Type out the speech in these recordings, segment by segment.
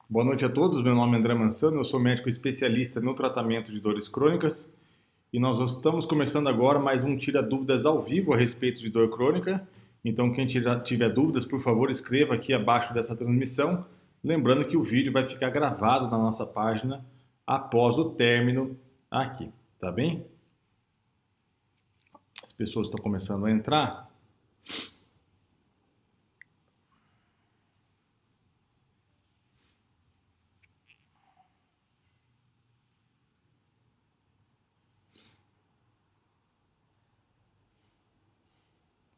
Boa noite a todos, meu nome é André Mansano, eu sou médico especialista no tratamento de dores crônicas e nós estamos começando agora mais um Tira Dúvidas ao vivo a respeito de dor crônica. Então quem tiver dúvidas, por favor, escreva aqui abaixo dessa transmissão, lembrando que o vídeo vai ficar gravado na nossa página após o término aqui, tá bem? As pessoas estão começando a entrar.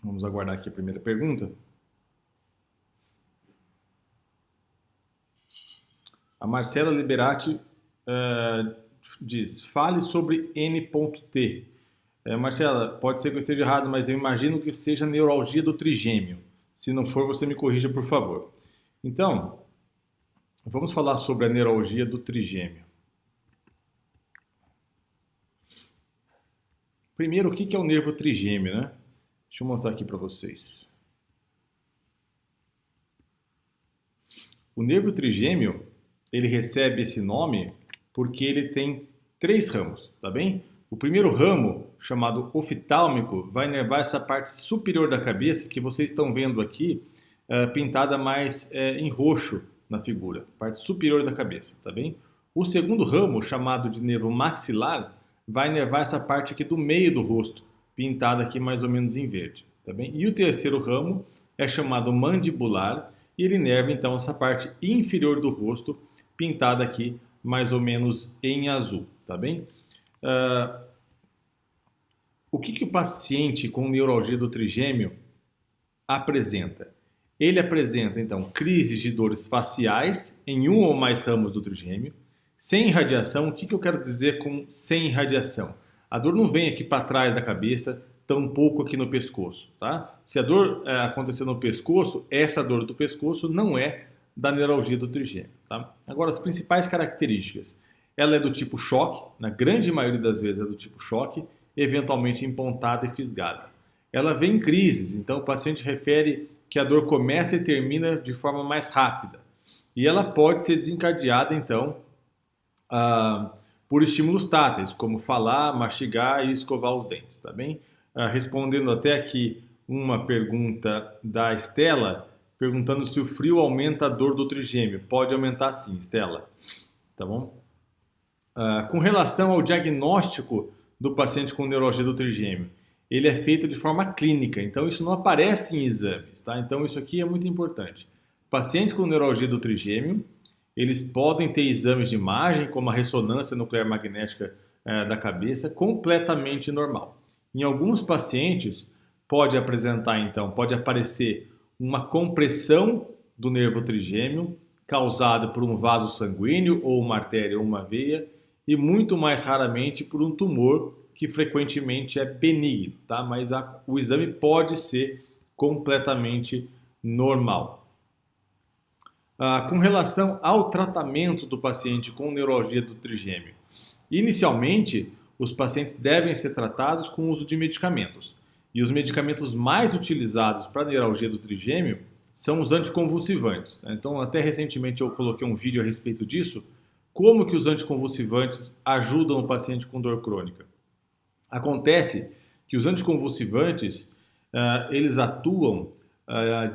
Vamos aguardar aqui a primeira pergunta. A Marcela Liberati diz, fale sobre N.T. Marcela, pode ser que eu esteja errado, mas eu imagino que seja neuralgia do trigêmeo. Se não for, você me corrija, por favor. Então, vamos falar sobre a neuralgia do trigêmeo. Primeiro, o que é o nervo trigêmeo, né? Deixa eu mostrar aqui para vocês. O nervo trigêmeo, ele recebe esse nome porque ele tem 3 ramos, tá bem? O primeiro ramo, chamado oftálmico, vai inervar essa parte superior da cabeça que vocês estão vendo aqui, pintada mais em roxo na figura, parte superior da cabeça, tá bem? O segundo ramo, chamado de nervo maxilar, vai inervar essa parte aqui do meio do rosto, pintada aqui mais ou menos em verde, tá bem? E o terceiro ramo é chamado mandibular e ele inerva então essa parte inferior do rosto, pintada aqui mais ou menos em azul, tá bem? O que o paciente com neuralgia do trigêmeo apresenta? Ele apresenta, então, crises de dores faciais em um ou mais ramos do trigêmeo, sem irradiação. O que eu quero dizer com sem irradiação? A dor não vem aqui para trás da cabeça, tampouco aqui no pescoço, tá? Se a dor acontecer no pescoço, essa dor do pescoço não é da neuralgia do trigêmeo, tá? Agora, as principais características. Ela é do tipo choque, na grande maioria das vezes é do tipo choque, eventualmente empontada e fisgada. Ela vem em crises, então o paciente refere que a dor começa e termina de forma mais rápida. E ela pode ser desencadeada, então, por estímulos táteis, como falar, mastigar e escovar os dentes, tá bem? Respondendo até aqui uma pergunta da Estela, perguntando se o frio aumenta a dor do trigêmeo. Pode aumentar sim, Estela, tá bom? Com relação ao diagnóstico do paciente com neuralgia do trigêmeo, ele é feito de forma clínica, então isso não aparece em exames, tá? Então isso aqui é muito importante. Pacientes com neuralgia do trigêmeo, eles podem ter exames de imagem, como a ressonância nuclear magnética da cabeça, completamente normal. Em alguns pacientes, pode apresentar, então, pode aparecer uma compressão do nervo trigêmeo, causada por um vaso sanguíneo, ou uma artéria ou uma veia, e muito mais raramente por um tumor, que frequentemente é benigno, tá? Mas o exame pode ser completamente normal. Com relação ao tratamento do paciente com neuralgia do trigêmeo, inicialmente, os pacientes devem ser tratados com o uso de medicamentos. E os medicamentos mais utilizados para neuralgia do trigêmeo são os anticonvulsivantes. Então, até recentemente eu coloquei um vídeo a respeito disso, como que os anticonvulsivantes ajudam o paciente com dor crônica. Acontece que os anticonvulsivantes, eles atuam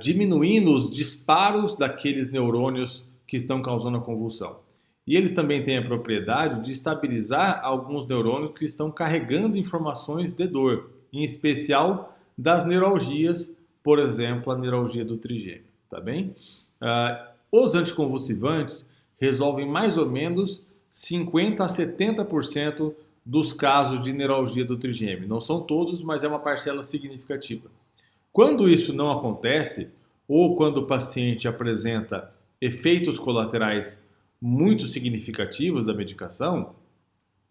diminuindo os disparos daqueles neurônios que estão causando a convulsão. E eles também têm a propriedade de estabilizar alguns neurônios que estão carregando informações de dor, em especial das neuralgias, por exemplo, a neuralgia do trigêmeo, tá bem? Os anticonvulsivantes resolvem mais ou menos 50 a 70% dos casos de neuralgia do trigêmeo. Não são todos, mas é uma parcela significativa. Quando isso não acontece, ou quando o paciente apresenta efeitos colaterais muito significativos da medicação,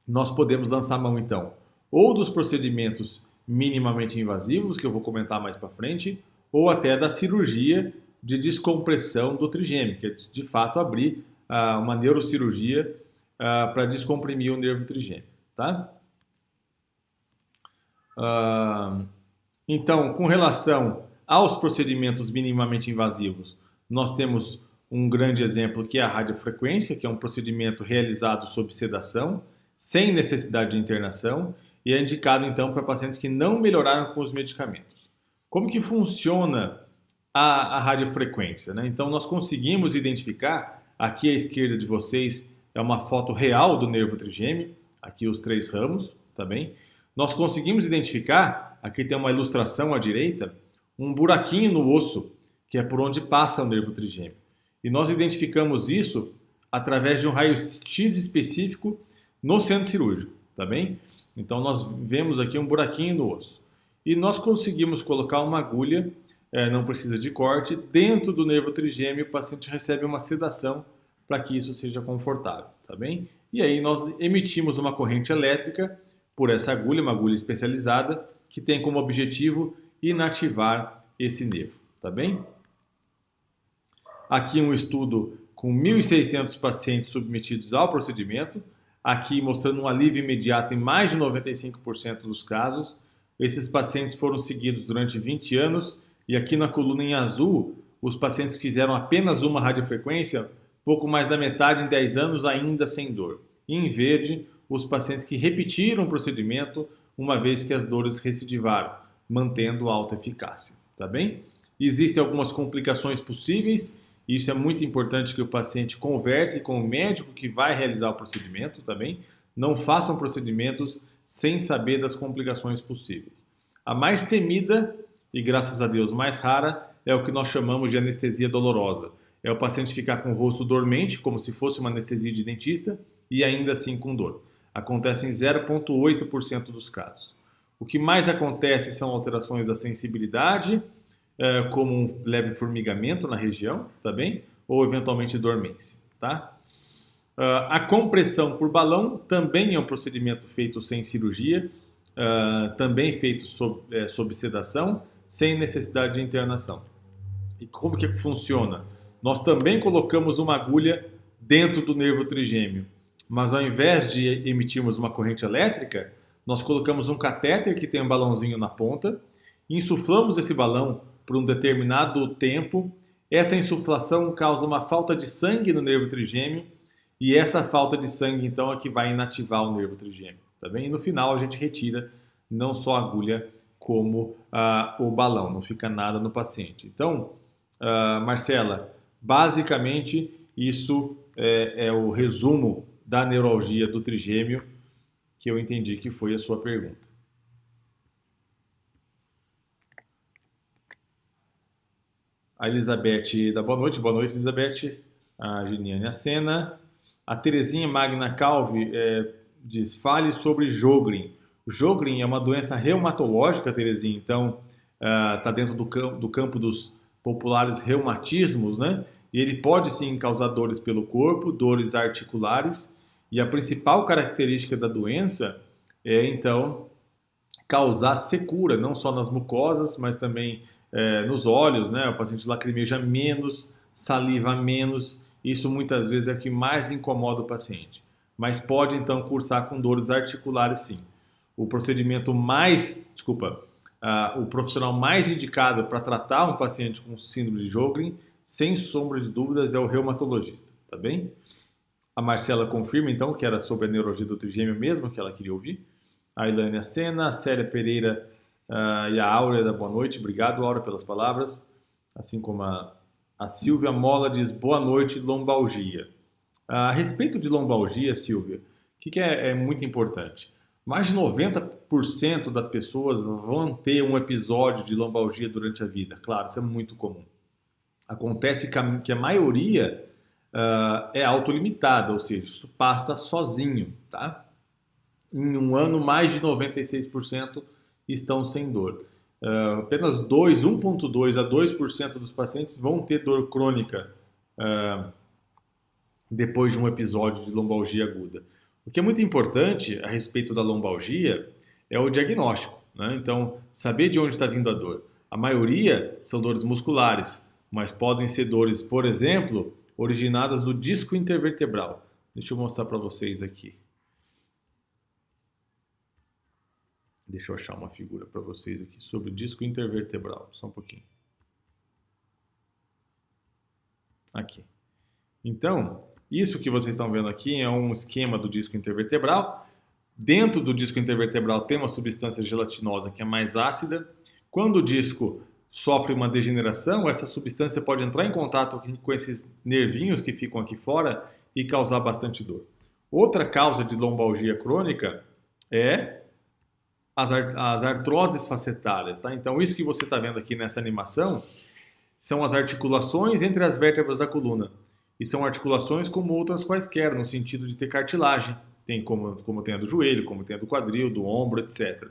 nós podemos lançar mão, então, ou dos procedimentos minimamente invasivos, que eu vou comentar mais para frente, ou até da cirurgia de descompressão do trigêmeo, que é de fato abrir uma neurocirurgia para descomprimir o nervo trigêmeo, tá? Então, com relação aos procedimentos minimamente invasivos, nós temos um grande exemplo que é a radiofrequência, que é um procedimento realizado sob sedação, sem necessidade de internação, e é indicado então para pacientes que não melhoraram com os medicamentos. Como que funciona a radiofrequência, né? Então nós conseguimos identificar, aqui à esquerda de vocês é uma foto real do nervo trigêmeo, aqui os 3 ramos, tá bem? Nós conseguimos identificar, aqui tem uma ilustração à direita, um buraquinho no osso, que é por onde passa o nervo trigêmeo. E nós identificamos isso através de um raio-x específico no centro cirúrgico, tá bem? Então nós vemos aqui um buraquinho no osso. E nós conseguimos colocar uma agulha, não precisa de corte, dentro do nervo trigêmeo, o paciente recebe uma sedação para que isso seja confortável, tá bem? E aí nós emitimos uma corrente elétrica por essa agulha, uma agulha especializada, que tem como objetivo inativar esse nervo, tá bem? Aqui um estudo com 1.600 pacientes submetidos ao procedimento, aqui mostrando um alívio imediato em mais de 95% dos casos. Esses pacientes foram seguidos durante 20 anos e aqui na coluna em azul, os pacientes que fizeram apenas uma radiofrequência, pouco mais da metade em 10 anos ainda sem dor. E em verde, os pacientes que repetiram o procedimento uma vez que as dores recidivaram, mantendo alta eficácia, tá bem? Existem algumas complicações possíveis, e isso é muito importante que o paciente converse com o médico que vai realizar o procedimento, tá bem? Não façam procedimentos sem saber das complicações possíveis. A mais temida, e graças a Deus mais rara, é o que nós chamamos de anestesia dolorosa. É o paciente ficar com o rosto dormente, como se fosse uma anestesia de dentista, e ainda assim com dor. Acontece em 0,8% dos casos. O que mais acontece são alterações da sensibilidade, como um leve formigamento na região, tá bem? Ou eventualmente dormência, tá? A compressão por balão também é um procedimento feito sem cirurgia, também feito sob sedação, sem necessidade de internação. E como que funciona? Nós também colocamos uma agulha dentro do nervo trigêmeo, mas ao invés de emitirmos uma corrente elétrica, nós colocamos um catéter que tem um balãozinho na ponta, insuflamos esse balão por um determinado tempo. Essa insuflação causa uma falta de sangue no nervo trigêmeo e essa falta de sangue então é que vai inativar o nervo trigêmeo, tá bem? E no final a gente retira não só a agulha como o balão, não fica nada no paciente. Então, Marcela, basicamente isso é o resumo da neuralgia do trigêmeo que eu entendi que foi a sua pergunta. A Elizabeth dá boa noite, Elizabeth. A Giniane Acena. A Terezinha Magna Calvi diz, fale sobre Sjögren. O Sjögren é uma doença reumatológica, Terezinha, então está dentro do campo dos populares reumatismos, né? E ele pode sim causar dores pelo corpo, dores articulares, e a principal característica da doença é então causar secura, não só nas mucosas, mas também nos olhos, né? O paciente lacrimeja menos, saliva menos, isso muitas vezes é o que mais incomoda o paciente. Mas pode então cursar com dores articulares sim. O profissional mais indicado para tratar um paciente com síndrome de Sjögren, sem sombra de dúvidas, é o reumatologista, tá bem? A Marcela confirma então que era sobre a neurologia do trigêmeo mesmo que ela queria ouvir. A Ilane Acena, a Célia Pereira e a Áurea da boa noite. Obrigado, Áurea, pelas palavras. Assim como a Silvia Mola diz boa noite, lombalgia. A respeito de lombalgia, Silvia, o que é muito importante? Mais de 90% das pessoas vão ter um episódio de lombalgia durante a vida. Claro, isso é muito comum. Acontece que a maioria é autolimitada, ou seja, isso passa sozinho, tá? Em um ano, mais de 96% estão sem dor. Apenas 1,2% a 2% dos pacientes vão ter dor crônica depois de um episódio de lombalgia aguda. O que é muito importante a respeito da lombalgia é o diagnóstico, né? Então, saber de onde está vindo a dor. A maioria são dores musculares, mas podem ser dores, por exemplo, originadas do disco intervertebral. Deixa eu mostrar para vocês aqui. Deixa eu achar uma figura para vocês aqui sobre o disco intervertebral. Só um pouquinho. Aqui. Então, isso que vocês estão vendo aqui é um esquema do disco intervertebral. Dentro do disco intervertebral tem uma substância gelatinosa que é mais ácida. Quando o disco sofre uma degeneração, essa substância pode entrar em contato com esses nervinhos que ficam aqui fora e causar bastante dor. Outra causa de lombalgia crônica é as artroses facetárias, tá? Então, isso que você está vendo aqui nessa animação são as articulações entre as vértebras da coluna. E são articulações como outras quaisquer, no sentido de ter cartilagem. Tem como tem a do joelho, como tem a do quadril, do ombro, etc.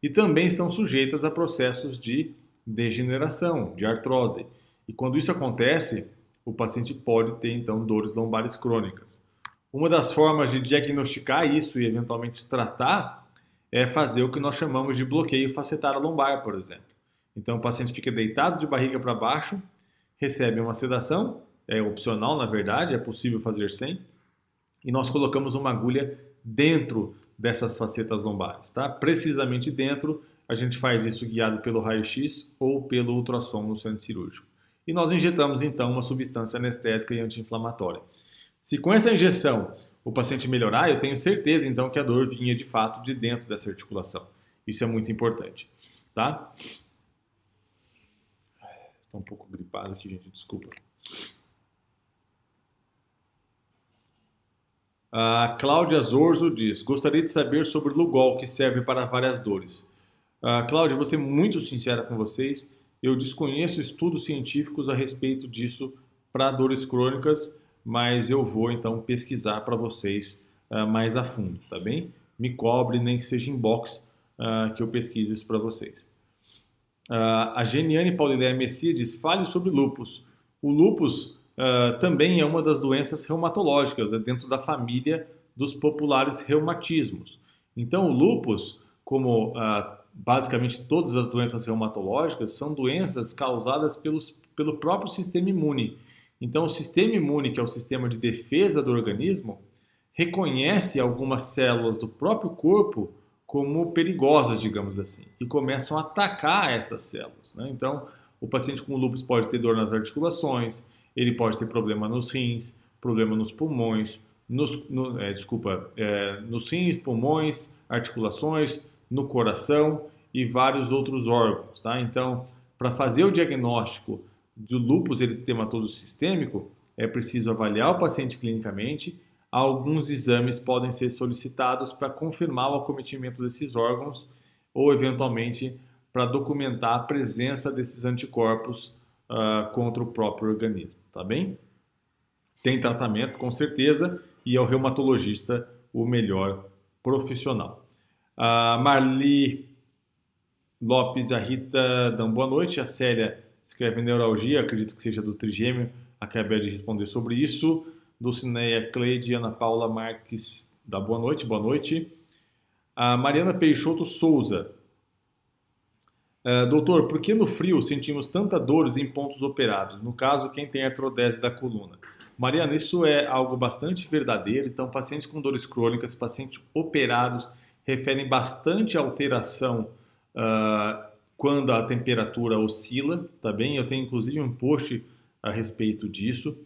E também estão sujeitas a processos de degeneração, de artrose. E quando isso acontece, o paciente pode ter, então, dores lombares crônicas. Uma das formas de diagnosticar isso e, eventualmente, tratar é fazer o que nós chamamos de bloqueio facetário lombar, por exemplo. Então, o paciente fica deitado de barriga para baixo, recebe uma sedação, é opcional, na verdade, é possível fazer sem, e nós colocamos uma agulha dentro dessas facetas lombares, tá? Precisamente dentro, a gente faz isso guiado pelo raio-x ou pelo ultrassom no centro cirúrgico. E nós injetamos, então, uma substância anestésica e anti-inflamatória. Se com essa injeção o paciente melhorar, eu tenho certeza, então, que a dor vinha, de fato, de dentro dessa articulação. Isso é muito importante, tá? Estou um pouco gripado aqui, gente, desculpa. A Cláudia Zorzo diz: gostaria de saber sobre Lugol, que serve para várias dores. Cláudia, vou ser muito sincera com vocês. Eu desconheço estudos científicos a respeito disso para dores crônicas, mas eu vou então pesquisar para vocês mais a fundo, tá bem? Me cobre, nem que seja inbox, que eu pesquiso isso para vocês. A Geniane Paulileia Messia diz: fale sobre lúpus. O lúpus também é uma das doenças reumatológicas, é dentro da família dos populares reumatismos. Então, o lúpus, como basicamente todas as doenças reumatológicas, são doenças causadas pelo próprio sistema imune. Então, o sistema imune, que é o sistema de defesa do organismo, reconhece algumas células do próprio corpo como perigosas, digamos assim, e começam a atacar essas células, né? Então, o paciente com lúpus pode ter dor nas articulações, ele pode ter problema nos rins, problema nos pulmões, nos rins, pulmões, articulações, no coração e vários outros órgãos, tá? Então, para fazer o diagnóstico do lúpus eritematoso sistêmico, é preciso avaliar o paciente clinicamente. Alguns exames podem ser solicitados para confirmar o acometimento desses órgãos ou, eventualmente, para documentar a presença desses anticorpos contra o próprio organismo, tá bem? Tem tratamento, com certeza, e é o reumatologista o melhor profissional. Marli Lopes e a Rita dão boa noite. A Célia escreve neuralgia, acredito que seja do trigêmeo, acabei de responder sobre isso. Dulcineia Cleide, Ana Paula Marques dá boa noite, boa noite. A Mariana Peixoto Souza. Doutor, por que no frio sentimos tantas dores em pontos operados? No caso, quem tem artrodese da coluna. Mariana, isso é algo bastante verdadeiro. Então, pacientes com dores crônicas, pacientes operados, referem bastante alteração quando a temperatura oscila, tá bem? Eu tenho inclusive um post a respeito disso.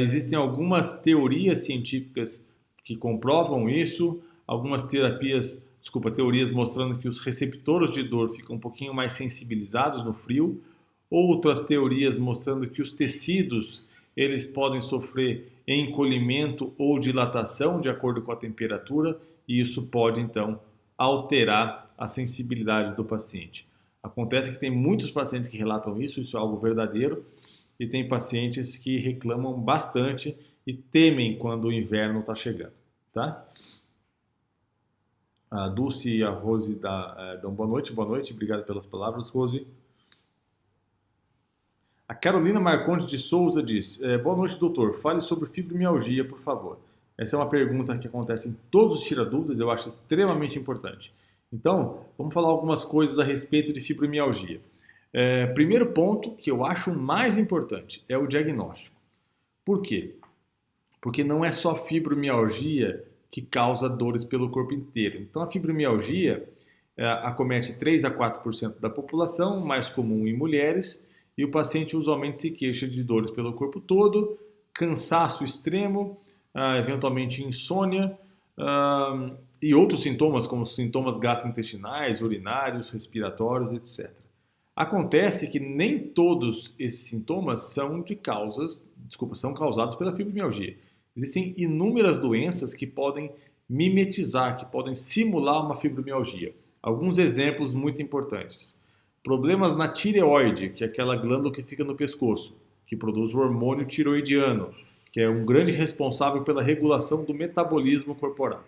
Existem algumas teorias científicas que comprovam isso, algumas teorias mostrando que os receptores de dor ficam um pouquinho mais sensibilizados no frio, outras teorias mostrando que os tecidos eles podem sofrer encolhimento ou dilatação de acordo com a temperatura, e isso pode então alterar a sensibilidade do paciente. Acontece que tem muitos pacientes que relatam isso é algo verdadeiro, e tem pacientes que reclamam bastante e temem quando o inverno está chegando, tá? A Dulce e a Rose dão boa noite, obrigado pelas palavras, Rose. A Carolina Marcondes de Souza diz: boa noite, doutor, fale sobre fibromialgia, por favor. Essa é uma pergunta que acontece em todos os tiradúvidas, eu acho extremamente importante. Então, vamos falar algumas coisas a respeito de fibromialgia. Primeiro ponto, que eu acho mais importante, é o diagnóstico. Por quê? Porque não é só fibromialgia que causa dores pelo corpo inteiro. Então, a fibromialgia acomete 3 a 4% da população, mais comum em mulheres, e o paciente usualmente se queixa de dores pelo corpo todo, cansaço extremo, eventualmente insônia, e outros sintomas, como sintomas gastrointestinais, urinários, respiratórios, etc. Acontece que nem todos esses sintomas são são causados pela fibromialgia. Existem inúmeras doenças que podem mimetizar, que podem simular uma fibromialgia. Alguns exemplos muito importantes. Problemas na tireoide, que é aquela glândula que fica no pescoço, que produz o hormônio tiroidiano, que é um grande responsável pela regulação do metabolismo corporal.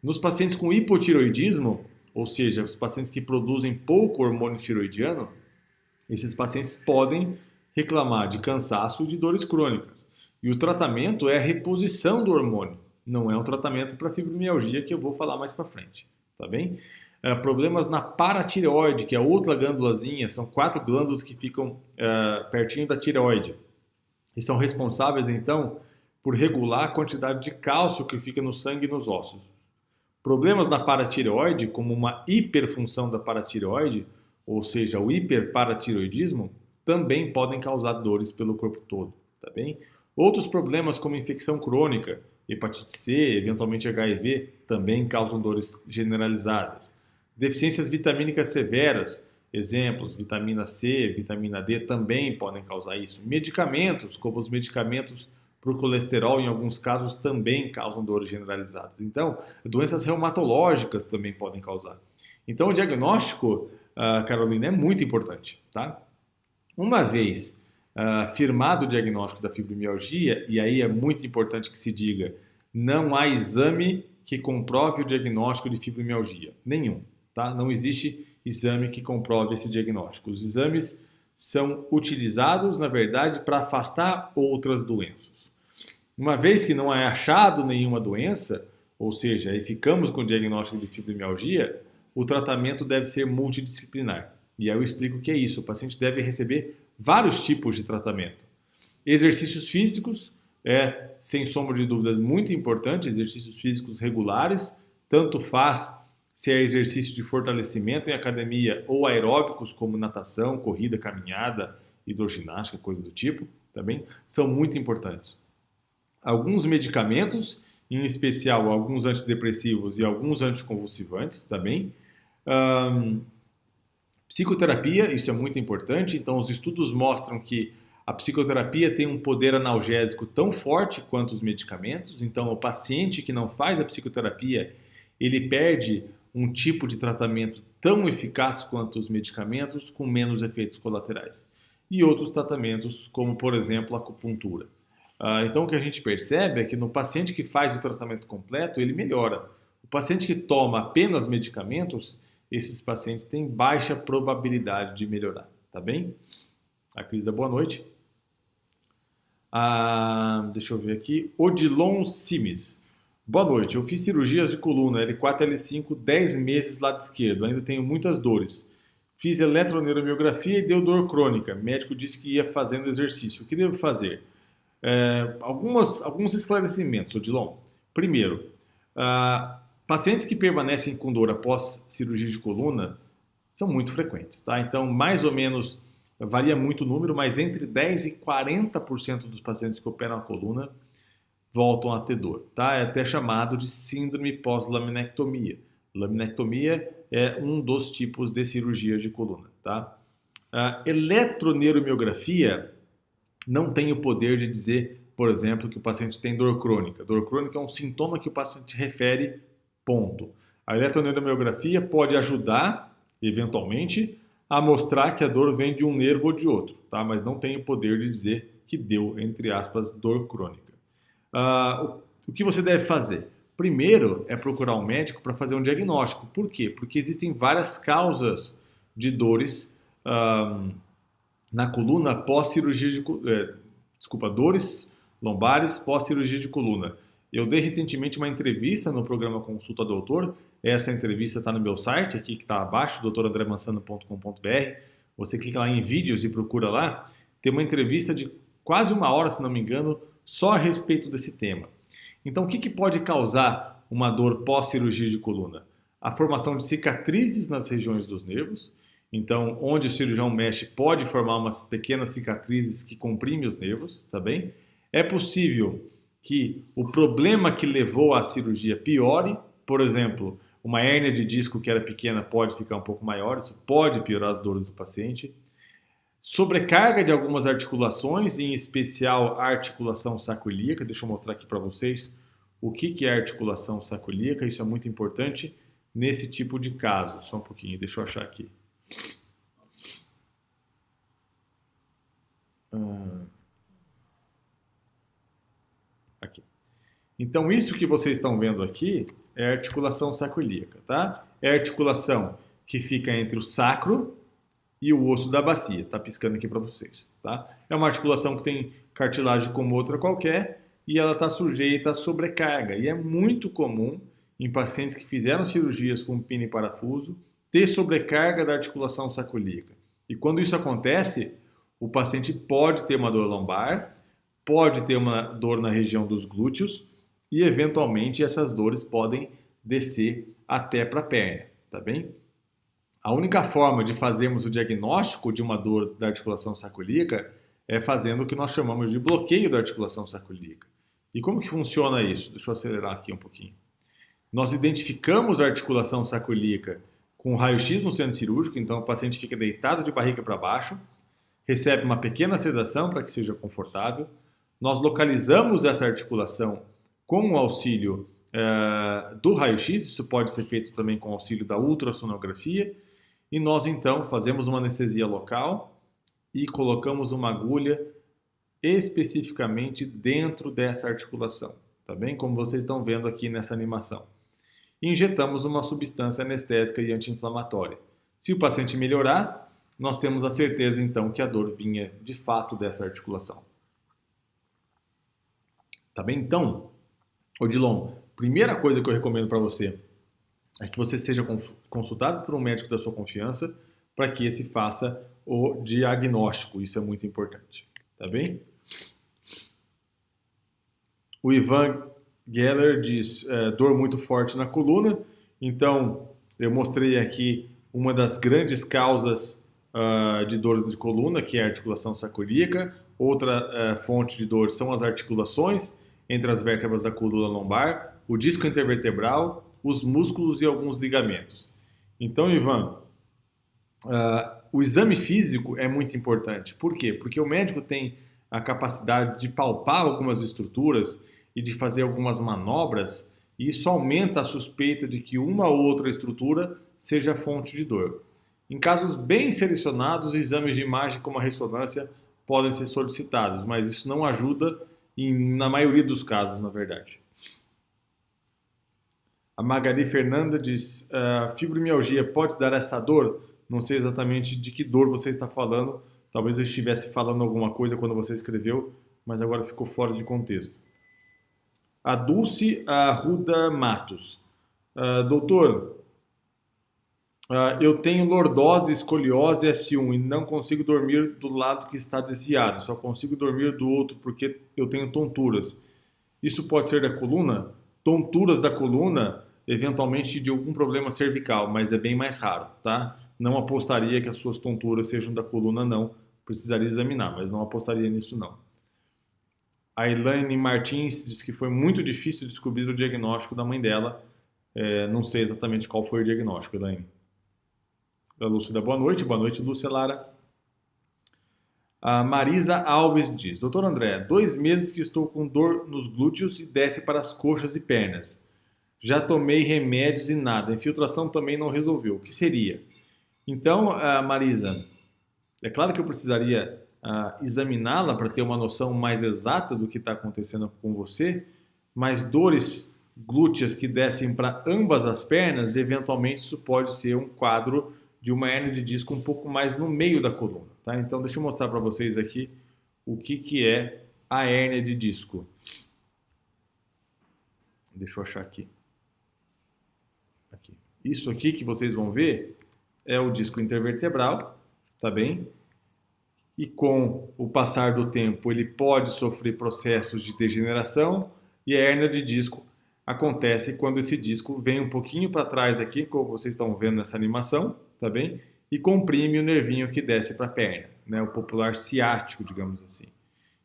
Nos pacientes com hipotireoidismo, ou seja, os pacientes que produzem pouco hormônio tiroidiano, esses pacientes podem reclamar de cansaço e de dores crônicas. E o tratamento é a reposição do hormônio, não é um tratamento para fibromialgia que eu vou falar mais para frente, tá bem? Problemas na paratireoide, que é outra glândulazinha, são 4 glândulas que ficam pertinho da tireoide e são responsáveis então por regular a quantidade de cálcio que fica no sangue e nos ossos. Problemas na paratireoide, como uma hiperfunção da paratireoide, ou seja, o hiperparatireoidismo, também podem causar dores pelo corpo todo, tá bem? Outros problemas como infecção crônica, hepatite C, eventualmente HIV, também causam dores generalizadas. Deficiências vitamínicas severas, exemplos, vitamina C, vitamina D, também podem causar isso. Medicamentos, como os medicamentos para o colesterol, em alguns casos, também causam dores generalizadas. Então, doenças reumatológicas também podem causar. Então, o diagnóstico, Carolina, é muito importante, tá? Uma vez firmado o diagnóstico da fibromialgia, e aí é muito importante que se diga, não há exame que comprove o diagnóstico de fibromialgia. Nenhum, tá? Não existe exame que comprove esse diagnóstico. Os exames são utilizados, na verdade, para afastar outras doenças. Uma vez que não é achado nenhuma doença, ou seja, aí ficamos com o diagnóstico de fibromialgia, o tratamento deve ser multidisciplinar. E aí eu explico o que é isso. O paciente deve receber vários tipos de tratamento. Exercícios físicos é, sem sombra de dúvidas, muito importante, exercícios físicos regulares, tanto faz se é exercício de fortalecimento em academia ou aeróbicos, como natação, corrida, caminhada, hidroginástica, coisa do tipo, também, são muito importantes. Alguns medicamentos, em especial alguns antidepressivos e alguns anticonvulsivantes também. Psicoterapia, isso é muito importante, então os estudos mostram que a psicoterapia tem um poder analgésico tão forte quanto os medicamentos, então o paciente que não faz a psicoterapia, ele perde um tipo de tratamento tão eficaz quanto os medicamentos, com menos efeitos colaterais. E outros tratamentos, como por exemplo a acupuntura. Então o que a gente percebe é que no paciente que faz o tratamento completo, ele melhora. O paciente que toma apenas medicamentos, esses pacientes têm baixa probabilidade de melhorar, tá bem? A Crisa, boa noite. Deixa eu ver aqui. Odilon Simes. Boa noite. Eu fiz cirurgias de coluna L4, L5, 10 meses lado esquerdo. Ainda tenho muitas dores. Fiz eletroneuromiografia e deu dor crônica. O médico disse que ia fazendo exercício. O que devo fazer? Alguns esclarecimentos, Odilon. Primeiro, pacientes que permanecem com dor após cirurgia de coluna são muito frequentes, tá? Então, mais ou menos, varia muito o número, mas entre 10% e 40% dos pacientes que operam a coluna voltam a ter dor, tá? É até chamado de síndrome pós-laminectomia. Laminectomia é um dos tipos de cirurgia de coluna, tá? A eletroneuromiografia não tem o poder de dizer, por exemplo, que o paciente tem dor crônica. Dor crônica é um sintoma que o paciente refere, ponto. A eletroneuromiografia pode ajudar, eventualmente, a mostrar que a dor vem de um nervo ou de outro, tá? Mas não tem o poder de dizer que deu, entre aspas, dor crônica. O que você deve fazer? Primeiro é procurar um médico para fazer um diagnóstico. Por quê? Porque existem várias causas de dores na coluna pós-cirurgia de dores lombares pós-cirurgia de coluna. Eu dei recentemente uma entrevista no programa Consulta Doutor. Essa entrevista está no meu site, aqui que está abaixo, doutorandremansano.com.br. Você clica lá em vídeos e procura lá. Tem uma entrevista de quase 1 hora, se não me engano, só a respeito desse tema. Então, o que pode causar uma dor pós-cirurgia de coluna? A formação de cicatrizes nas regiões dos nervos. Então, onde o cirurgião mexe, pode formar umas pequenas cicatrizes que comprimem os nervos, tá bem? É possível que o problema que levou à cirurgia piore, por exemplo, uma hérnia de disco que era pequena pode ficar um pouco maior, isso pode piorar as dores do paciente. Sobrecarga de algumas articulações, em especial a articulação sacroiliaca. Deixa eu mostrar aqui para vocês o que é articulação sacroiliaca, isso é muito importante nesse tipo de caso. Só um pouquinho, deixa eu achar aqui. Aqui. Então, isso que vocês estão vendo aqui é a articulação sacroiliaca, tá? É a articulação que fica entre o sacro e o osso da bacia. Tá piscando aqui para vocês, tá? É uma articulação que tem cartilagem como outra qualquer e ela está sujeita a sobrecarga. E é muito comum em pacientes que fizeram cirurgias com pino e parafuso ter sobrecarga da articulação sacroiliaca. E quando isso acontece, o paciente pode ter uma dor lombar, pode ter uma dor na região dos glúteos e eventualmente essas dores podem descer até para a perna, tá bem? A única forma de fazermos o diagnóstico de uma dor da articulação sacroiliaca é fazendo o que nós chamamos de bloqueio da articulação sacroiliaca. E como que funciona isso? Deixa eu acelerar aqui um pouquinho. Nós identificamos a articulação sacroiliaca com raio-x no centro cirúrgico, então o paciente fica deitado de barriga para baixo, recebe uma pequena sedação para que seja confortável. Nós localizamos essa articulação com o auxílio do raio-x, isso pode ser feito também com o auxílio da ultrassonografia, e nós então fazemos uma anestesia local e colocamos uma agulha especificamente dentro dessa articulação, tá bem? Como vocês estão vendo aqui nessa animação. Injetamos uma substância anestésica e anti-inflamatória. Se o paciente melhorar, nós temos a certeza então que a dor vinha de fato dessa articulação. Tá bem? Então, Odilon, primeira coisa que eu recomendo para você é que você seja consultado por um médico da sua confiança para que esse faça o diagnóstico. Isso é muito importante. Tá bem? O Ivan Geller diz dor muito forte na coluna. Então, eu mostrei aqui uma das grandes causas de dores de coluna, que é a articulação sacroiliaca. Outra fonte de dor são as articulações entre as vértebras da coluna lombar, o disco intervertebral, os músculos e alguns ligamentos. Então, Ivan, o exame físico é muito importante. Por quê? Porque o médico tem a capacidade de palpar algumas estruturas e de fazer algumas manobras, e isso aumenta a suspeita de que uma ou outra estrutura seja fonte de dor. Em casos bem selecionados, exames de imagem como a ressonância podem ser solicitados, mas isso não ajuda na maioria dos casos, na verdade. A Magali Fernanda diz, fibromialgia pode dar essa dor? Não sei exatamente de que dor você está falando, talvez eu estivesse falando alguma coisa quando você escreveu, mas agora ficou fora de contexto. A Dulce Arruda Matos. Doutor, eu tenho lordose, escoliose S1 e não consigo dormir do lado que está desviado, só consigo dormir do outro porque eu tenho tonturas. Isso pode ser da coluna? Tonturas da coluna, eventualmente de algum problema cervical, mas é bem mais raro, tá? Não apostaria que as suas tonturas sejam da coluna, não. Precisaria examinar, mas não apostaria nisso, não. A Elaine Martins diz que foi muito difícil descobrir o diagnóstico da mãe dela. Não sei exatamente qual foi o diagnóstico, Elaine. A Lúcia, boa noite. Boa noite, Lúcia Lara. A Marisa Alves diz, doutor André, 2 meses que estou com dor nos glúteos e desce para as coxas e pernas. Já tomei remédios e nada. A infiltração também não resolveu. O que seria? Então, Marisa, é claro que eu precisaria examiná-la para ter uma noção mais exata do que está acontecendo com você, mas dores glúteas que descem para ambas as pernas, eventualmente isso pode ser um quadro de uma hérnia de disco um pouco mais no meio da coluna, tá? Então, deixa eu mostrar para vocês aqui o que é a hérnia de disco. Deixa eu achar aqui. Isso aqui que vocês vão ver é o disco intervertebral, tá bem? E com o passar do tempo ele pode sofrer processos de degeneração e a hérnia de disco acontece quando esse disco vem um pouquinho para trás aqui, como vocês estão vendo nessa animação, tá bem? E comprime o nervinho que desce para a perna, né? O popular ciático, digamos assim.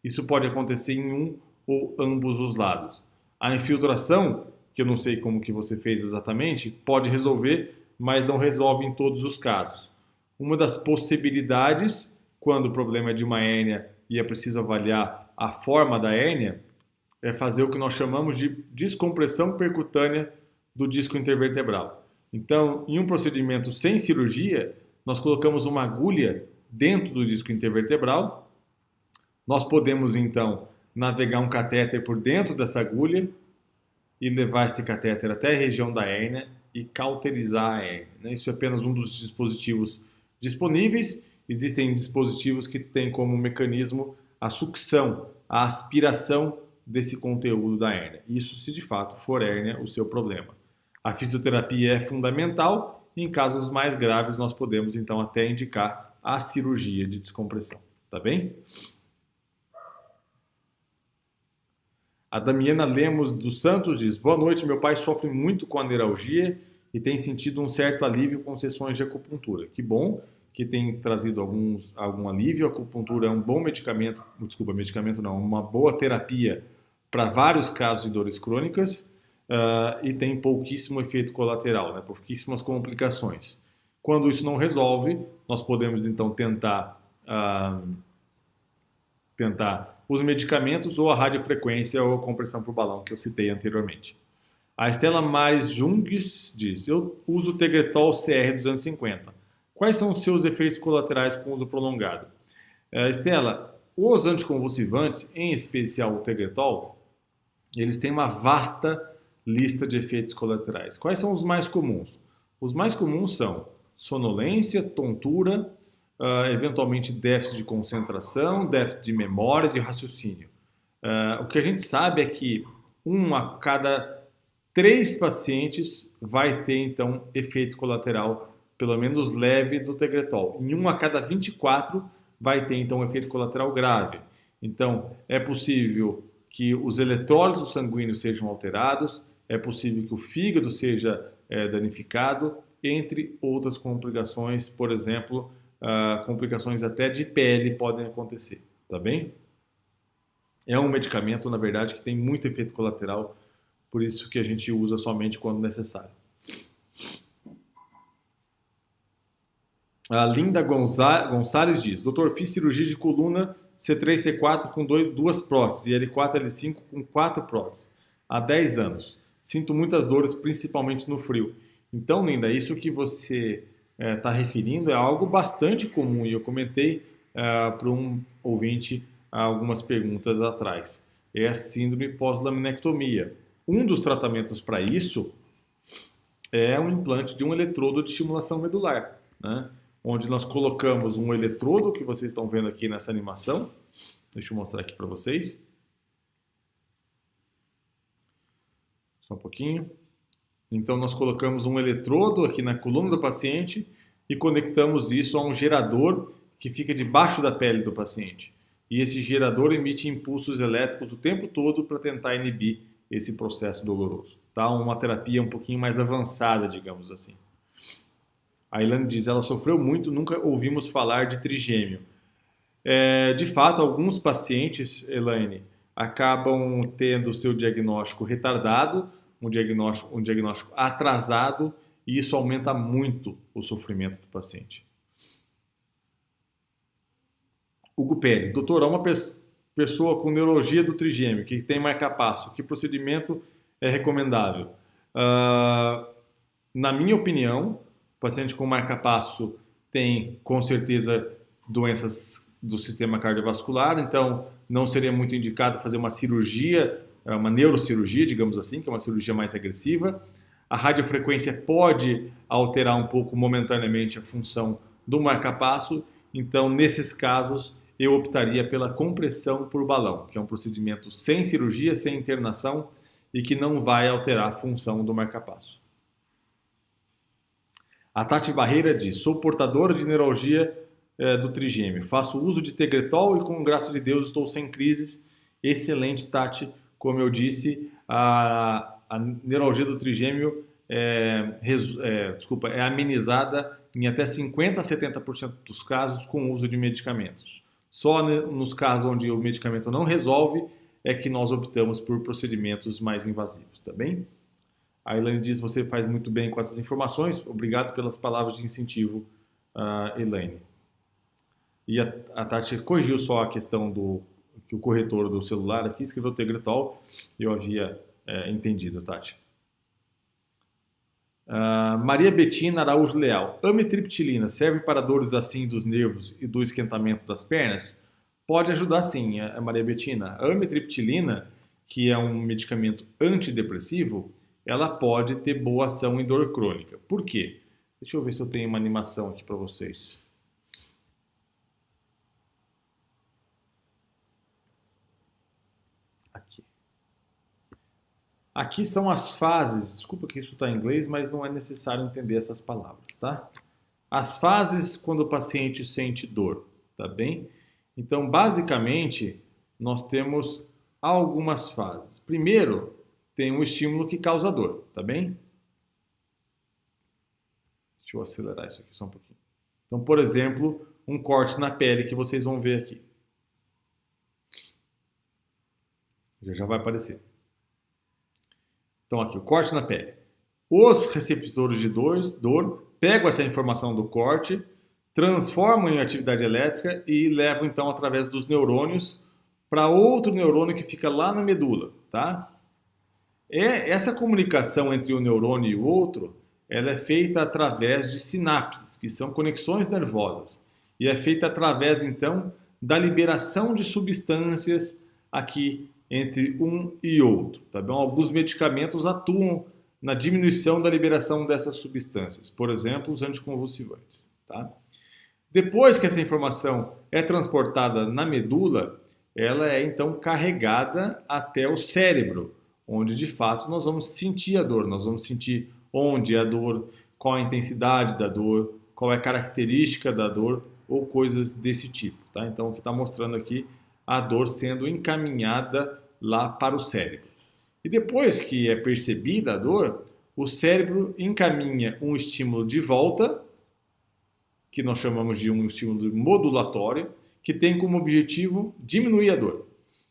Isso pode acontecer em um ou ambos os lados. A infiltração, que eu não sei como que você fez exatamente, pode resolver, mas não resolve em todos os casos. Uma das possibilidades, quando o problema é de uma hérnia e é preciso avaliar a forma da hérnia, é fazer o que nós chamamos de descompressão percutânea do disco intervertebral. Então, em um procedimento sem cirurgia, nós colocamos uma agulha dentro do disco intervertebral. Nós podemos, então, navegar um catéter por dentro dessa agulha e levar esse catéter até a região da hérnia e cauterizar a hérnia. Isso é apenas um dos dispositivos disponíveis. Existem dispositivos que têm como mecanismo a sucção, a aspiração desse conteúdo da hérnia. Isso se de fato for hérnia o seu problema. A fisioterapia é fundamental e em casos mais graves nós podemos então até indicar a cirurgia de descompressão, tá bem? A Damiana Lemos dos Santos diz: boa noite, meu pai sofre muito com a neuralgia e tem sentido um certo alívio com sessões de acupuntura. Que bom que tem trazido algum alívio. A acupuntura é um bom medicamento, uma boa terapia para vários casos de dores crônicas e tem pouquíssimo efeito colateral, né? Pouquíssimas complicações. Quando isso não resolve, nós podemos então tentar os medicamentos ou a radiofrequência ou a compressão por balão que eu citei anteriormente. A Estela Mares Jungs diz: eu uso o Tegretol CR 250. Quais são os seus efeitos colaterais com uso prolongado? Estela, os anticonvulsivantes, em especial o Tegretol, eles têm uma vasta lista de efeitos colaterais. Quais são os mais comuns? Os mais comuns são sonolência, tontura, eventualmente déficit de concentração, déficit de memória, de raciocínio. O que a gente sabe é que 1 a cada 3 pacientes vai ter, então, efeito colateral, pelo menos leve, do Tegretol. Em 1 a cada 24 vai ter, então, efeito colateral grave. Então, é possível que os eletrólitos sanguíneos sejam alterados, é possível que o fígado seja danificado, entre outras complicações, por exemplo, complicações até de pele podem acontecer, tá bem? É um medicamento, na verdade, que tem muito efeito colateral, por isso que a gente usa somente quando necessário. A Linda Gonçalves diz: doutor, fiz cirurgia de coluna C3, C4 com 2 próteses e L4, L5 com 4 próteses há 10 anos. Sinto muitas dores, principalmente no frio. Então, Linda, isso que você está referindo é algo bastante comum e eu comentei para um ouvinte algumas perguntas atrás. É a síndrome pós-laminectomia. Um dos tratamentos para isso é um implante de um eletrodo de estimulação medular, né? Onde nós colocamos um eletrodo que vocês estão vendo aqui nessa animação. Deixa eu mostrar aqui para vocês. Só um pouquinho. Então, nós colocamos um eletrodo aqui na coluna do paciente e conectamos isso a um gerador que fica debaixo da pele do paciente. E esse gerador emite impulsos elétricos o tempo todo para tentar inibir esse processo doloroso. Tá? Uma terapia um pouquinho mais avançada, digamos assim. A Ilane diz: ela sofreu muito, nunca ouvimos falar de trigêmeo. De fato, alguns pacientes, Elaine, acabam tendo o seu diagnóstico retardado, um diagnóstico atrasado, e isso aumenta muito o sofrimento do paciente. Hugo Pérez: doutor, uma pessoa com neurologia do trigêmeo, que tem marcapasso, que procedimento é recomendável? Na minha opinião, o paciente com marcapasso tem, com certeza, doenças do sistema cardiovascular, então não seria muito indicado fazer uma cirurgia, uma neurocirurgia, digamos assim, que é uma cirurgia mais agressiva. A radiofrequência pode alterar um pouco momentaneamente a função do marcapasso, então nesses casos eu optaria pela compressão por balão, que é um procedimento sem cirurgia, sem internação e que não vai alterar a função do marcapasso. A Tati Barreira diz: sou portadora de neuralgia do trigêmeo, faço uso de Tegretol e com graça de Deus estou sem crises. Excelente, Tati. Como eu disse, a neuralgia do trigêmeo é amenizada em até 50% a 70% dos casos com o uso de medicamentos. Só nos casos onde o medicamento não resolve é que nós optamos por procedimentos mais invasivos, tá bem? A Elaine diz, você faz muito bem com essas informações. Obrigado pelas palavras de incentivo, Elaine. E a Tati corrigiu só a questão do que o corretor do celular aqui escreveu Tegretol. Eu havia entendido, Tati. Maria Betina Araújo Leal. Amitriptilina serve para dores assim dos nervos e do esquentamento das pernas? Pode ajudar sim, Maria Betina. A amitriptilina, que é um medicamento antidepressivo, ela pode ter boa ação em dor crônica. Por quê? Deixa eu ver se eu tenho uma animação aqui para vocês. Aqui. Aqui são as fases, desculpa que isso está em inglês, mas não é necessário entender essas palavras, tá? As fases quando o paciente sente dor, tá bem? Então, basicamente, nós temos algumas fases. Primeiro, tem um estímulo que causa dor, tá bem? Deixa eu acelerar isso aqui só um pouquinho. Então, por exemplo, um corte na pele que vocês vão ver aqui. Já vai aparecer. Então, aqui, o corte na pele. Os receptores de dor pegam essa informação do corte, transformam em atividade elétrica e levam, então, através dos neurônios para outro neurônio que fica lá na medula, tá? Essa comunicação entre um neurônio e o outro, ela é feita através de sinapses, que são conexões nervosas. E é feita através, então, da liberação de substâncias aqui entre um e outro, tá bom? Alguns medicamentos atuam na diminuição da liberação dessas substâncias, por exemplo, os anticonvulsivantes, tá? Depois que essa informação é transportada na medula, ela é então carregada até o cérebro, onde de fato nós vamos sentir a dor, nós vamos sentir onde é a dor, qual a intensidade da dor, qual é a característica da dor ou coisas desse tipo, tá? Então, o que está mostrando aqui a dor sendo encaminhada lá para o cérebro. E depois que é percebida a dor, o cérebro encaminha um estímulo de volta, que nós chamamos de um estímulo modulatório, que tem como objetivo diminuir a dor.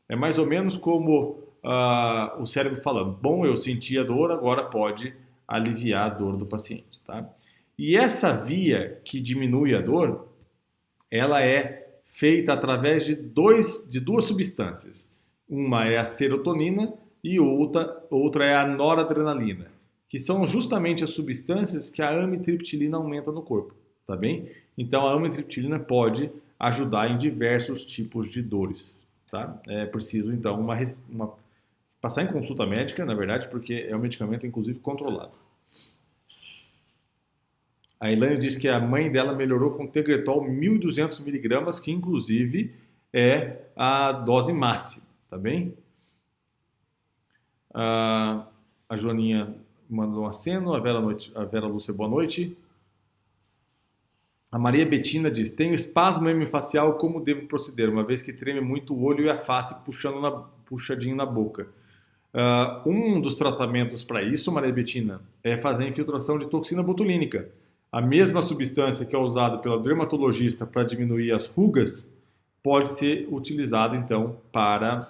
É mais ou menos como o cérebro falando, bom, eu senti a dor, agora pode aliviar a dor do paciente, tá? E essa via que diminui a dor, ela é feita através de duas substâncias. Uma é a serotonina e outra é a noradrenalina, que são justamente as substâncias que a amitriptilina aumenta no corpo, tá bem? Então a amitriptilina pode ajudar em diversos tipos de dores, tá? É preciso então passar em consulta médica, na verdade, porque é um medicamento inclusive controlado. A Elaine diz que a mãe dela melhorou com Tegretol 1.200 miligramas, que inclusive é a dose máxima, tá bem? A Joaninha mandou um aceno, a Vera Lúcia, boa noite. A Maria Betina diz, tenho espasmo hemifacial, como devo proceder, uma vez que treme muito o olho e a face puxadinho na boca. Um dos tratamentos para isso, Maria Betina, é fazer a infiltração de toxina botulínica. A mesma substância que é usada pelo dermatologista para diminuir as rugas pode ser utilizada, então, para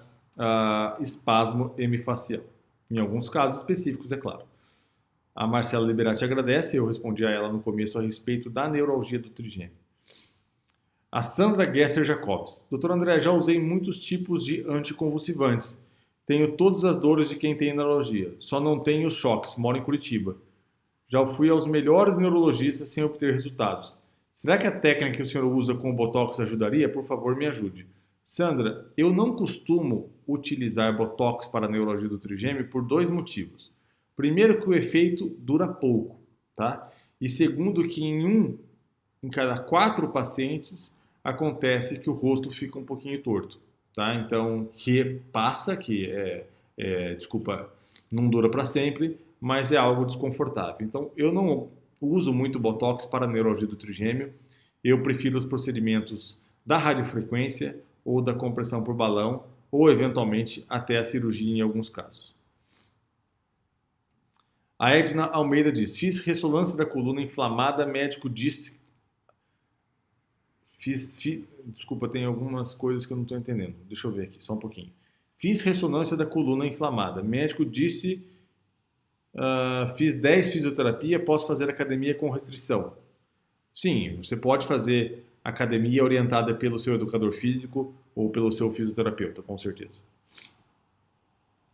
espasmo hemifacial. Em alguns casos específicos, é claro. A Marcela Liberati agradece, eu respondi a ela no começo a respeito da neuralgia do trigêmeo. A Sandra Gesser Jacobs. Doutor André, já usei muitos tipos de anticonvulsivantes. Tenho todas as dores de quem tem neuralgia, só não tenho os choques, moro em Curitiba. Já fui aos melhores neurologistas sem obter resultados. Será que a técnica que o senhor usa com o Botox ajudaria? Por favor, me ajude. Sandra, eu não costumo utilizar Botox para a neuralgia do trigêmeo por dois motivos. Primeiro, que o efeito dura pouco, tá? E segundo, que em cada 4 pacientes acontece que o rosto fica um pouquinho torto, tá? Então, que passa, desculpa, não dura para sempre, mas é algo desconfortável. Então, eu não uso muito Botox para a neuralgia do trigêmeo. Eu prefiro os procedimentos da radiofrequência ou da compressão por balão, ou eventualmente até a cirurgia em alguns casos. A Edna Almeida diz, fiz ressonância da coluna inflamada, médico disse Desculpa, tem algumas coisas que eu não estou entendendo. Deixa eu ver aqui, só um pouquinho. Fiz ressonância da coluna inflamada. Médico disse, fiz 10 fisioterapia, posso fazer academia com restrição. Sim, você pode fazer academia orientada pelo seu educador físico ou pelo seu fisioterapeuta, com certeza.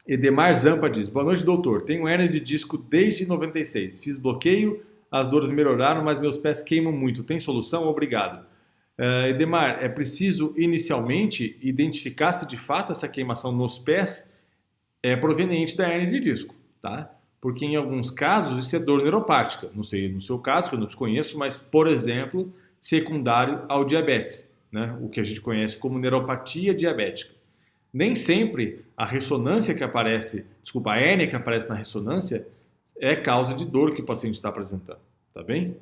Edemar Zampa diz, boa noite, doutor. Tenho hérnia de disco desde 96. Fiz bloqueio, as dores melhoraram, mas meus pés queimam muito. Tem solução? Obrigado. Edemar, é preciso inicialmente identificar se de fato essa queimação nos pés é proveniente da hérnia de disco, tá? Porque em alguns casos isso é dor neuropática. Não sei no seu caso, que eu não te conheço, mas, por exemplo, secundário ao diabetes, né? O que a gente conhece como neuropatia diabética. Nem sempre a ressonância que aparece, a hérnia que aparece na ressonância é causa de dor que o paciente está apresentando, tá bem?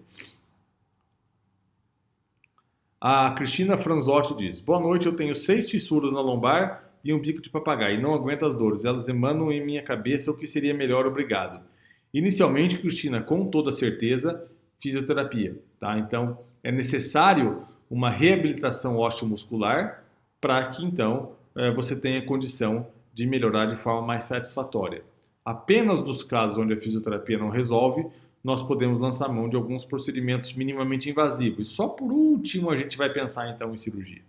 A Cristina Franzotti diz, boa noite, eu tenho 6 fissuras na lombar e um bico de papagaio e não aguento as dores, elas emanam em minha cabeça, o que seria melhor, obrigado. Inicialmente, Cristina, com toda certeza, fisioterapia, tá? Então, é necessário uma reabilitação osteomuscular para que, então, você tenha condição de melhorar de forma mais satisfatória. Apenas nos casos onde a fisioterapia não resolve, nós podemos lançar mão de alguns procedimentos minimamente invasivos. E só por último a gente vai pensar então em cirurgia.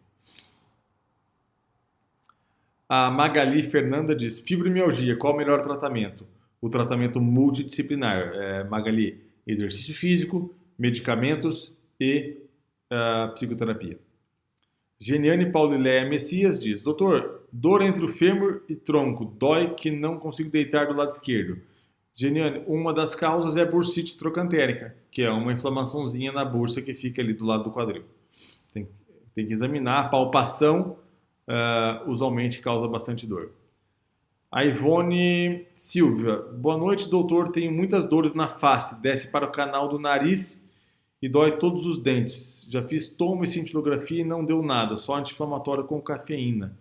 A Magali Fernanda diz, fibromialgia, qual o melhor tratamento? O tratamento multidisciplinar. Magali, exercício físico, medicamentos e psicoterapia. Geniane Paulileia Messias diz, doutor, dor entre o fêmur e tronco, dói que não consigo deitar do lado esquerdo. Geniane, uma das causas é a bursite trocantérica, que é uma inflamaçãozinha na bursa que fica ali do lado do quadril. Tem que examinar, a palpação usualmente causa bastante dor. A Ivone Silva, boa noite, doutor, tenho muitas dores na face, desce para o canal do nariz e dói todos os dentes. Já fiz tomo e cintilografia e não deu nada, só anti-inflamatório com cafeína.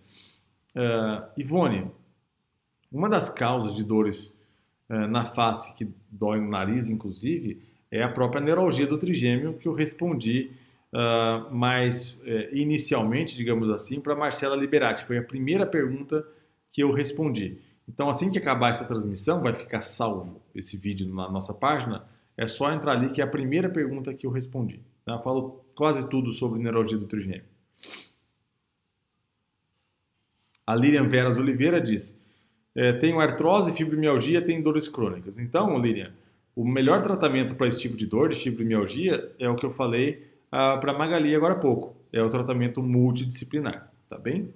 Ivone, uma das causas de dores na face, que dói no nariz, inclusive, é a própria neuralgia do trigêmeo, que eu respondi mais inicialmente, digamos assim, para Marcela Liberati. Foi a primeira pergunta que eu respondi. Então, assim que acabar essa transmissão, vai ficar salvo esse vídeo na nossa página, é só entrar ali, que é a primeira pergunta que eu respondi. Tá? Eu falo quase tudo sobre neuralgia do trigêmeo. A Lilian Veras Oliveira diz, tenho artrose, fibromialgia, tenho dores crônicas. Então, Lilian, o melhor tratamento para esse tipo de dor, de fibromialgia, é o que eu falei para Magali agora há pouco. É o tratamento multidisciplinar, tá bem?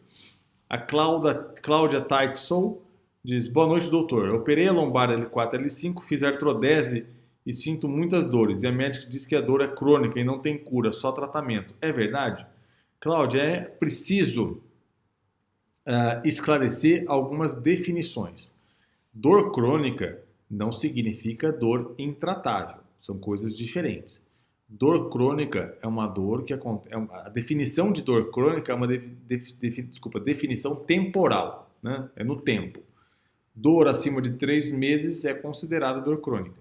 A Cláudia Taitsou diz, boa noite, doutor. Eu operei a lombar L4, L5, fiz artrodese e sinto muitas dores. E a médica diz que a dor é crônica e não tem cura, só tratamento. É verdade? Cláudia, é preciso esclarecer algumas definições. Dor crônica não significa dor intratável. São coisas diferentes. Dor crônica é uma dor que acontece. A definição de dor crônica é uma definição temporal, né? É no tempo. Dor acima de 3 meses é considerada dor crônica.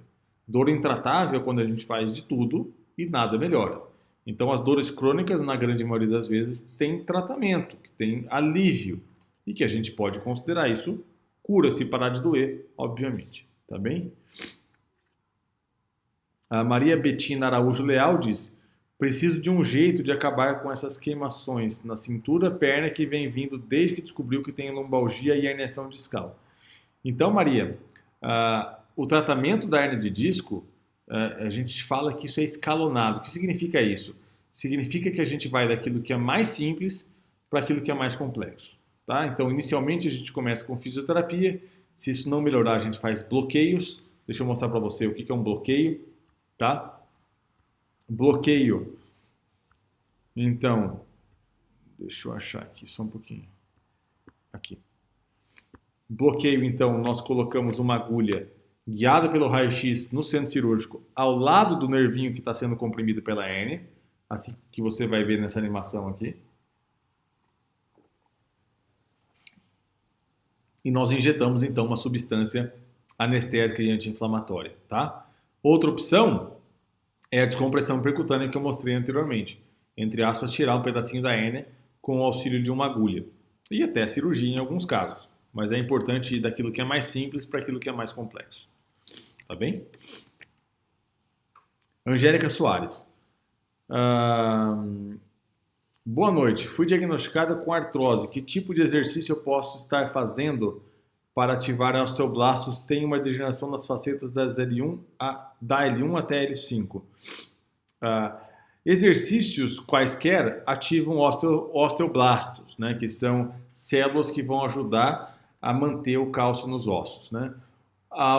Dor intratável é quando a gente faz de tudo e nada melhora. Então, as dores crônicas, na grande maioria das vezes, têm tratamento, que tem alívio e que a gente pode considerar isso cura se parar de doer, obviamente. Tá bem? A Maria Betina Araújo Leal diz, preciso de um jeito de acabar com essas queimações na cintura, perna que vem vindo desde que descobriu que tem lombalgia e herniação discal. Então, Maria, o tratamento da hérnia de disco, a gente fala que isso é escalonado. O que significa isso? Significa que a gente vai daquilo que é mais simples para aquilo que é mais complexo. Tá? Então, inicialmente a gente começa com fisioterapia. Se isso não melhorar, a gente faz bloqueios. Deixa eu mostrar para você o que é um bloqueio. Tá? Bloqueio. Então, deixa eu achar aqui só um pouquinho. Aqui. Bloqueio, então, nós colocamos uma agulha guiada pelo raio-x no centro cirúrgico ao lado do nervinho que está sendo comprimido pela hérnia, assim que você vai ver nessa animação aqui. E nós injetamos, então, uma substância anestésica e anti-inflamatória, tá? Outra opção é a descompressão percutânea que eu mostrei anteriormente. entre aspas, tirar um pedacinho da hérnia com o auxílio de uma agulha. E até cirurgia em alguns casos. Mas é importante ir daquilo que é mais simples para aquilo que é mais complexo. Tá bem? Angélica Soares. Boa noite. Fui diagnosticada com artrose. Que tipo de exercício eu posso estar fazendo para ativar osteoblastos? Tenho uma degeneração nas facetas da L1 até L5. Exercícios quaisquer ativam osteoblastos, né, que são células que vão ajudar a manter o cálcio nos ossos, né?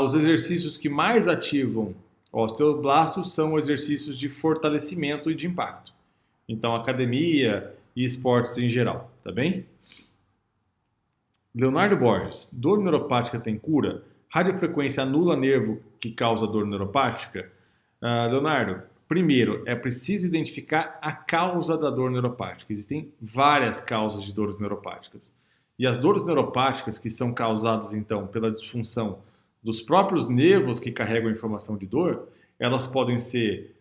Os exercícios que mais ativam osteoblastos são exercícios de fortalecimento e de impacto. Então, academia e esportes em geral, tá bem? Leonardo Borges, dor neuropática tem cura? Radiofrequência anula nervo que causa dor neuropática? Leonardo, primeiro, é preciso identificar a causa da dor neuropática. Existem várias causas de dores neuropáticas. E as dores neuropáticas, que são causadas, então, pela disfunção dos próprios nervos que carregam a informação de dor, elas podem ser,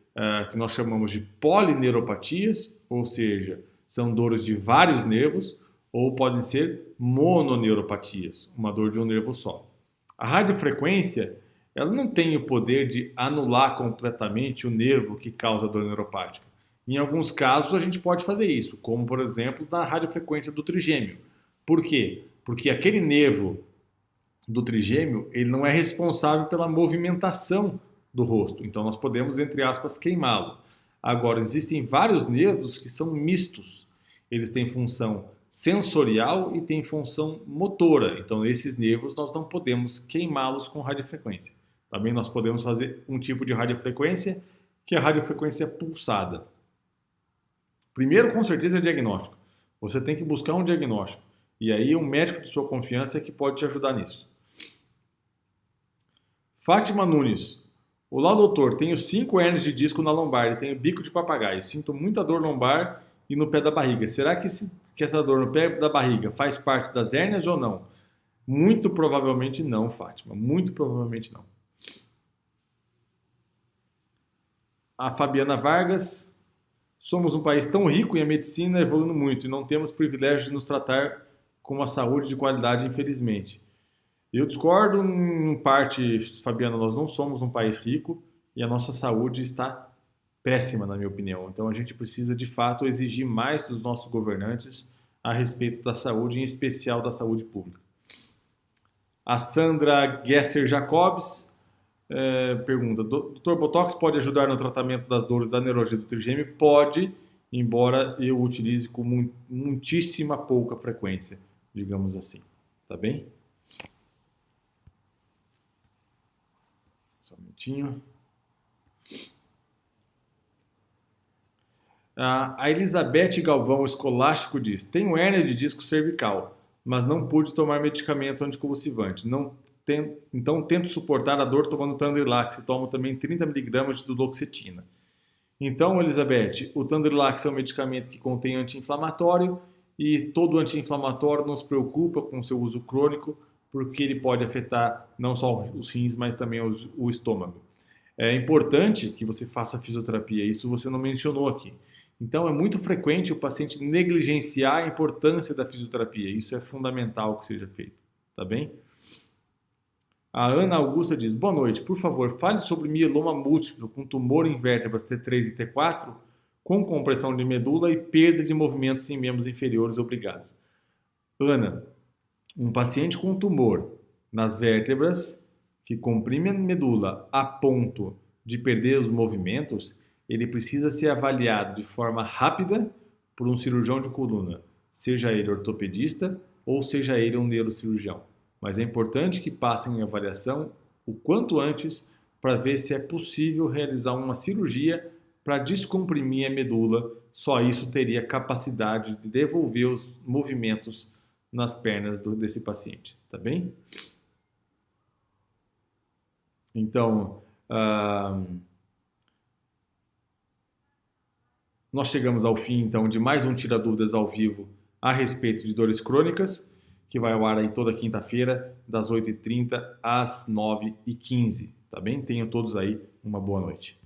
que nós chamamos de polineuropatias, ou seja, são dores de vários nervos, ou podem ser mononeuropatias, uma dor de um nervo só. A radiofrequência, ela não tem o poder de anular completamente o nervo que causa a dor neuropática. Em alguns casos a gente pode fazer isso, como por exemplo na radiofrequência do trigêmeo. Por quê? Porque aquele nervo do trigêmeo, ele não é responsável pela movimentação do rosto. Então nós podemos, entre aspas, queimá-lo. Agora, existem vários nervos que são mistos. Eles têm função sensorial e têm função motora. Então esses nervos nós não podemos queimá-los com radiofrequência. Também nós podemos fazer um tipo de radiofrequência que é a radiofrequência pulsada. Primeiro, com certeza, é diagnóstico. Você tem que buscar um diagnóstico. E aí um médico de sua confiança é que pode te ajudar nisso. Fátima Nunes. Olá, doutor. Tenho 5 hérnias de disco na lombar e tenho bico de papagaio. Sinto muita dor lombar e no pé da barriga. Será que essa dor no pé da barriga faz parte das hérnias ou não? Muito provavelmente não, Fátima. Muito provavelmente não. A Fabiana Vargas. Somos um país tão rico e a medicina evoluindo muito e não temos privilégio de nos tratar com uma saúde de qualidade, infelizmente. Eu discordo em parte, Fabiana, nós não somos um país rico e a nossa saúde está péssima, na minha opinião. Então a gente precisa, de fato, exigir mais dos nossos governantes a respeito da saúde, em especial da saúde pública. A Sandra Gesser Jacobs pergunta, Dr. Botox pode ajudar no tratamento das dores da neurologia do trigêmeo? Pode, embora eu utilize com muitíssima pouca frequência, digamos assim. Tá bem? Só um minutinho. A Elizabeth Galvão Escolástico diz, tenho hérnia de disco cervical, mas não pude tomar medicamento anticonvulsivante. Então tento suportar a dor tomando Tandrilax e tomo também 30 mg de duloxetina. Então, Elizabeth, o Tandrilax é um medicamento que contém anti-inflamatório e todo anti-inflamatório nos preocupa com o seu uso crônico porque ele pode afetar não só os rins, mas também o estômago. É importante que você faça fisioterapia, isso você não mencionou aqui. Então, é muito frequente o paciente negligenciar a importância da fisioterapia. Isso é fundamental que seja feito, tá bem? A Ana Augusta diz, boa noite, por favor, fale sobre mieloma múltiplo com tumor em vértebras T3 e T4, com compressão de medula e perda de movimentos em membros inferiores, obrigados. Ana, um paciente com tumor nas vértebras que comprime a medula a ponto de perder os movimentos, ele precisa ser avaliado de forma rápida por um cirurgião de coluna, seja ele ortopedista ou seja ele um neurocirurgião. Mas é importante que passem em avaliação o quanto antes para ver se é possível realizar uma cirurgia para descomprimir a medula. Só isso teria capacidade de devolver os movimentos nas pernas desse paciente, tá bem? Então, nós chegamos ao fim então de mais um Tira Dúvidas ao vivo a respeito de dores crônicas, que vai ao ar aí toda quinta-feira, das 8h30 às 9h15, tá bem? Tenham todos aí uma boa noite.